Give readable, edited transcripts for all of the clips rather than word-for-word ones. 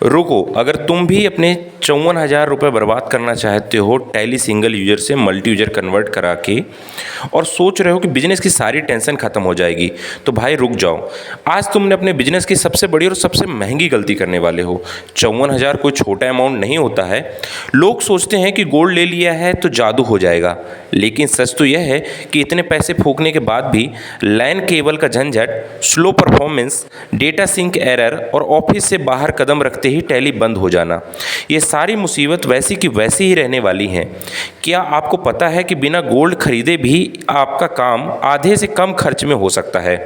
रुको, अगर तुम भी अपने 54,000 रुपये बर्बाद करना चाहते हो टैली सिंगल यूजर से मल्टी यूजर कन्वर्ट करा के और सोच रहे हो कि बिजनेस की सारी टेंशन खत्म हो जाएगी, तो भाई रुक जाओ। आज तुमने अपने बिजनेस की सबसे बड़ी और सबसे महंगी गलती करने वाले हो। 54,000 कोई छोटा अमाउंट नहीं होता है। लोग सोचते हैं कि गोल्ड ले लिया है तो जादू हो जाएगा, लेकिन सच तो यह है कि इतने पैसे फूकने के बाद भी लैन केबल का झंझट, slow performance, data sink error और ऑफिस से बाहर कदम रखते ही टैली बंद हो जाना, ये सारी मुसीबत वैसी की वैसी ही रहने वाली हैं। क्या आपको पता है कि बिना गोल्ड खरीदे भी आपका काम आधे से कम खर्च में हो सकता है?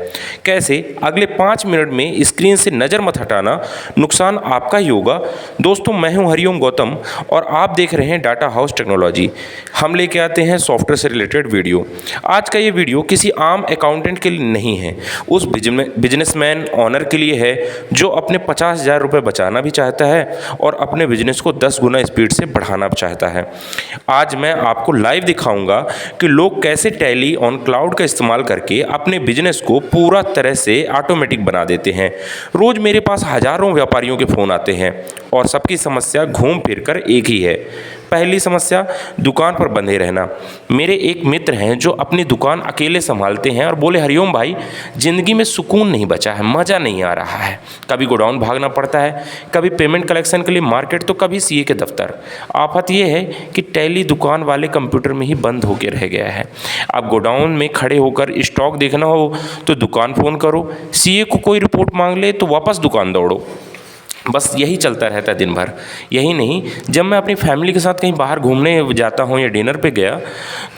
कैसे? अगले 5 मिनट में स्क्रीन से नज़र मत हटाना, नुकसान आपका ही होगा। दोस्तों, मैं हूं हरिओम गौतम और आप देख रहे हैं डाटा हाउस टेक्नोलॉजी। हम लेके आते हैं सॉफ्टवेयर से रिलेटेड वीडियो। आज का ये वीडियो किसी आम अकाउंटेंट के लिए नहीं है, उस बिजनेसमैन ऑनर के लिए है जो अपने 50,000 रुपये बचाना भी चाहता है और अपने बिजनेस को 10 गुना स्पीड से बढ़ाना चाहता है। आज मैं आपको लाइव दिखाऊंगा कि लोग कैसे टैली ऑन क्लाउड का इस्तेमाल करके अपने बिजनेस को पूरा तरह से ऑटोमेटिक बना देते हैं। रोज़ मेरे पास हज़ारों व्यापारियों के फ़ोन आते हैं और सबकी समस्या घूम फिर कर एक ही है। पहली समस्या, दुकान पर बंधे रहना। मेरे एक मित्र हैं जो अपनी दुकान अकेले संभालते हैं और बोले, हरिओम भाई, ज़िंदगी में सुकून नहीं बचा है, मज़ा नहीं आ रहा है। कभी गोडाउन भागना पड़ता है, कभी पेमेंट कलेक्शन के लिए मार्केट, तो कभी सीए के दफ्तर। आफत यह है कि टैली दुकान वाले कंप्यूटर में ही बंद होकर रह गया है। अब गोडाउन में खड़े होकर स्टॉक देखना हो तो दुकान फ़ोन करो, सीए को कोई रिपोर्ट मांग ले तो वापस दुकान दौड़ो। बस यही चलता रहता है दिन भर। यही नहीं, जब मैं अपनी फैमिली के साथ कहीं बाहर घूमने जाता हूँ या डिनर पे गया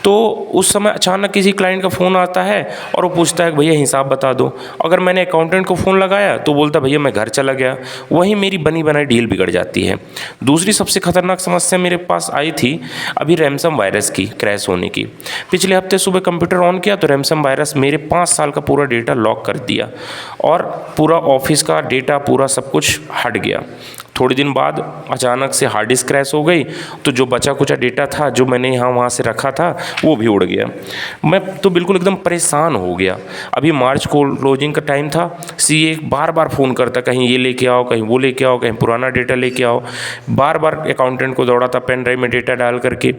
तो उस समय अचानक किसी क्लाइंट का फ़ोन आता है और वो पूछता है कि भैया हिसाब बता दो। अगर मैंने अकाउंटेंट को फ़ोन लगाया तो बोलता भैया मैं घर चला गया। वहीं मेरी बनी बनाई डील बिगड़ जाती है। दूसरी सबसे खतरनाक समस्या मेरे पास आई थी अभी रैमसम वायरस की क्रैश होने की। पिछले हफ्ते सुबह कंप्यूटर ऑन किया तो रैमसम वायरस मेरे 5 साल का पूरा डेटा लॉक कर दिया और पूरा ऑफिस का डेटा, पूरा सब कुछ हट गया। थोड़े दिन बाद अचानक से हार्ड डिस्क क्रैश हो गई, तो जो बचा कुचा डेटा था जो मैंने यहाँ वहाँ से रखा था वो भी उड़ गया। मैं तो बिल्कुल एकदम परेशान हो गया। अभी मार्च को क्लोजिंग का टाइम था। सीए बार बार फ़ोन करता, कहीं ये लेके आओ, कहीं वो लेके आओ, कहीं पुराना डेटा लेके आओ। बार बार अकाउंटेंट को दौड़ाता पेन ड्राइव में डेटा डाल करके।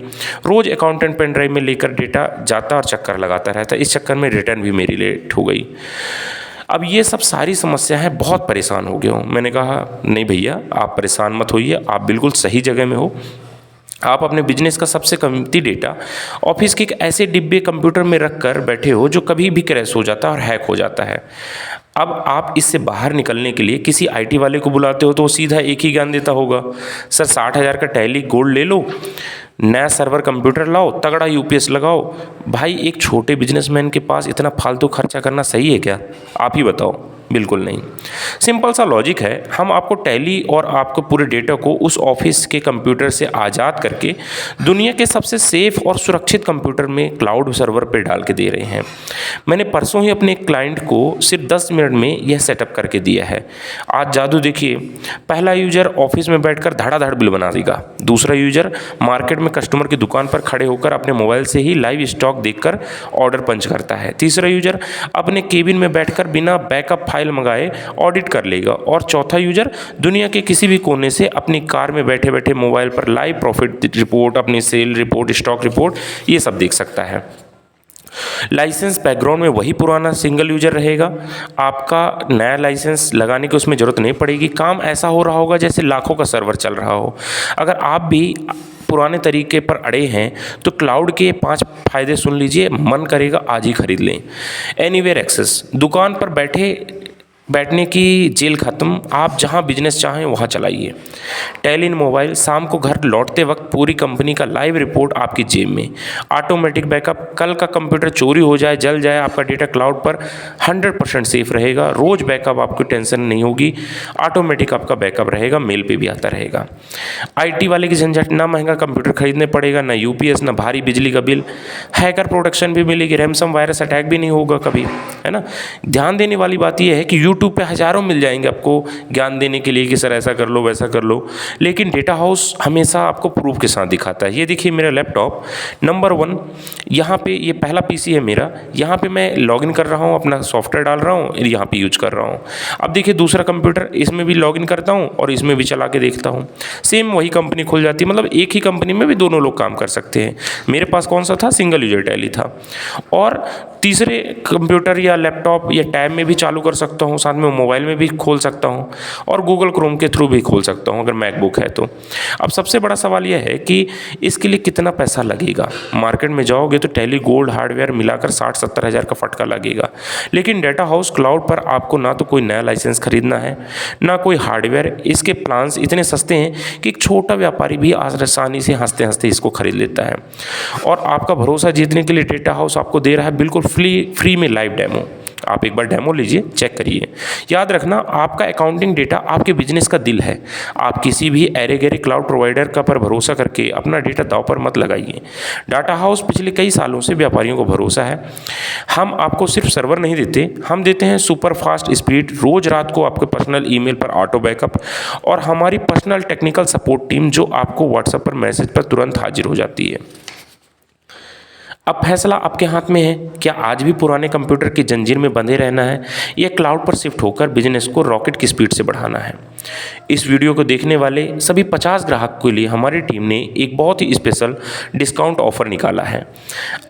रोज़ अकाउंटेंट पेन ड्राइव में लेकर डेटा जाता और चक्कर लगाता रहता। इस चक्कर में रिटर्न भी मेरी लेट हो गई। अब ये सब सारी समस्या है, बहुत परेशान हो गया हूँ। मैंने कहा नहीं भैया, आप परेशान मत होइए, आप बिल्कुल सही जगह में हो। आप अपने बिजनेस का सबसे कीमती डेटा ऑफिस के एक ऐसे डिब्बे कंप्यूटर में रख कर बैठे हो जो कभी भी क्रैश हो जाता है और हैक हो जाता है। अब आप इससे बाहर निकलने के लिए किसी आईटी वाले को बुलाते हो तो वो सीधा एक ही ज्ञान देता होगा, सर 60,000 का टैली गोल्ड ले लो, नया सर्वर कंप्यूटर लाओ, तगड़ा यूपीएस लगाओ। भाई, एक छोटे बिजनेसमैन के पास इतना फालतू खर्चा करना सही है क्या? आप ही बताओ। बिल्कुल नहीं। सिंपल सा लॉजिक है, हम आपको टैली और आपको पूरे डेटा को उस ऑफिस के कंप्यूटर से आज़ाद करके दुनिया के सबसे सेफ और सुरक्षित कंप्यूटर में क्लाउड सर्वर पे डाल के दे रहे हैं। मैंने परसों ही अपने क्लाइंट को सिर्फ 10 मिनट में यह सेटअप करके दिया है। आज जादू देखिए, पहला यूजर ऑफिस में बैठकर धड़ाधड़ बिल बना देगा। दूसरा यूजर मार्केट में कस्टमर की दुकान पर खड़े होकर अपने मोबाइल से ही लाइव स्टॉक देखकर ऑर्डर पंच करता है। तीसरा यूजर अपने केबिन में बैठकर बिना बैकअप फाइल मंगाए ऑडिट कर लेगा। और चौथा यूजर दुनिया के किसी भी कोने से अपनी कार में बैठे बैठे मोबाइल पर लाइव प्रॉफिट रिपोर्ट, अपनी सेल रिपोर्ट, स्टॉक रिपोर्ट, ये सब देख सकता है। लाइसेंस बैकग्राउंड में वही पुराना सिंगल यूजर रहेगा। आपका नया लाइसेंस लगाने की उसमें ज़रूरत नहीं पड़ेगी। काम ऐसा हो रहा होगा जैसे लाखों का सर्वर चल रहा हो। अगर आप भी पुराने तरीके पर अड़े हैं तो क्लाउड के 5 फायदे सुन लीजिए, मन करेगा आज ही खरीद लें। एनीवेयर एक्सेस, दुकान पर बैठने की जेल ख़त्म, आप जहां बिजनेस चाहें वहां चलाइए। टैली इन मोबाइल, शाम को घर लौटते वक्त पूरी कंपनी का लाइव रिपोर्ट आपकी जेब में। ऑटोमेटिक बैकअप, कल का कंप्यूटर चोरी हो जाए, जल जाए, आपका डेटा क्लाउड पर 100% सेफ रहेगा। रोज़ बैकअप, आपको टेंशन नहीं होगी। ऑटोमेटिक आपका बैकअप रहेगा, मेल पे भी आता रहेगा। आईटी वाले की झंझट, ना महंगा कंप्यूटर खरीदने पड़ेगा, ना यूपीएस, ना भारी बिजली का बिल। हैकर प्रोटेक्शन भी मिलेगी, रैमसम वायरस अटैक भी नहीं होगा कभी, है ना। ध्यान देने वाली बात यह है कि यूट्यूब पे हज़ारों मिल जाएंगे आपको ज्ञान देने के लिए कि सर ऐसा कर लो वैसा कर लो, लेकिन डेटा हाउस हमेशा आपको प्रूफ के साथ दिखाता है। ये देखिए मेरा लैपटॉप नंबर 1, यहाँ पे ये पहला पीसी है मेरा, यहाँ पे मैं लॉगिन कर रहा हूँ, अपना सॉफ्टवेयर डाल रहा हूँ, यहाँ पे यूज कर रहा हूँ। अब देखिए दूसरा कंप्यूटर, इसमें भी लॉगिन करता हूँ और इसमें भी चला के देखता हूँ, सेम वही कंपनी खुल जाती है। मतलब एक ही कंपनी में भी दोनों लोग काम कर सकते हैं। मेरे पास कौन सा था, सिंगल यूजर टैली था। और तीसरे कंप्यूटर या लैपटॉप या टैब में भी चालू कर सकता हूँ, साथ में मोबाइल में भी खोल सकता हूँ और गूगल क्रोम के थ्रू भी खोल सकता हूँ अगर मैकबुक है तो। अब सबसे बड़ा सवाल यह है कि इसके लिए कितना पैसा लगेगा। मार्केट में जाओगे तो टैली गोल्ड हार्डवेयर मिलाकर 60-70 हज़ार का फटका लगेगा, लेकिन डेटा हाउस क्लाउड पर आपको ना तो कोई नया लाइसेंस खरीदना है ना कोई हार्डवेयर। इसके प्लान्स इतने सस्ते हैं कि एक छोटा व्यापारी भी आसानी से हंसते हंसते इसको खरीद लेता है। और आपका भरोसा जीतने के लिए डेटा हाउस आपको दे रहा है बिल्कुल फ्री में लाइव डेमो। आप एक बार डेमो लीजिए, चेक करिए। याद रखना, आपका अकाउंटिंग डेटा आपके बिजनेस का दिल है। आप किसी भी एरे गैरे क्लाउड प्रोवाइडर का पर भरोसा करके अपना डेटा दांव पर मत लगाइए। डाटा हाउस पिछले कई सालों से व्यापारियों को भरोसा है। हम आपको सिर्फ सर्वर नहीं देते, हम देते हैं सुपर फास्ट स्पीड, रोज रात को आपके पर्सनल ईमेल पर ऑटो बैकअप और हमारी पर्सनल टेक्निकल सपोर्ट टीम जो आपको व्हाट्सएप पर मैसेज पर तुरंत हाजिर हो जाती है। अब फैसला आपके हाथ में है। क्या आज भी पुराने कंप्यूटर की जंजीर में बंधे रहना है या क्लाउड पर शिफ्ट होकर बिजनेस को रॉकेट की स्पीड से बढ़ाना है। इस वीडियो को देखने वाले सभी 50 ग्राहक के लिए हमारी टीम ने एक बहुत ही स्पेशल डिस्काउंट ऑफर निकाला है।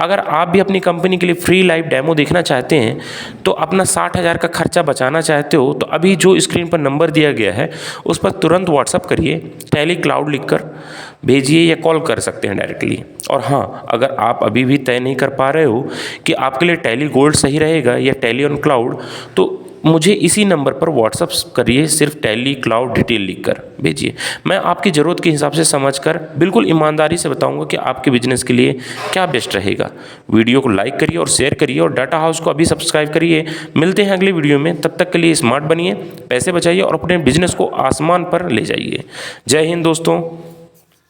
अगर आप भी अपनी कंपनी के लिए फ्री लाइव डेमो देखना चाहते हैं तो अपना 60,000 का खर्चा बचाना चाहते हो तो अभी जो स्क्रीन पर नंबर दिया गया है उस पर तुरंत व्हाट्सअप करिए, टैली क्लाउड लिखकर भेजिए या कॉल कर सकते हैं डायरेक्टली। और हाँ, अगर आप अभी भी तय नहीं कर पा रहे हो कि आपके लिए टैली गोल्ड सही रहेगा या टैली ऑन क्लाउड, तो मुझे इसी नंबर पर व्हाट्सअप करिए, सिर्फ टैली क्लाउड डिटेल लिखकर भेजिए। मैं आपकी ज़रूरत के हिसाब से समझकर बिल्कुल ईमानदारी से बताऊंगा कि आपके बिजनेस के लिए क्या बेस्ट रहेगा। वीडियो को लाइक करिए और शेयर करिए और डाटा हाउस को अभी सब्सक्राइब करिए। मिलते हैं अगले वीडियो में, तब तक के लिए स्मार्ट बनिए, पैसे बचाइए और अपने बिजनेस को आसमान पर ले जाइए। जय हिंद दोस्तों।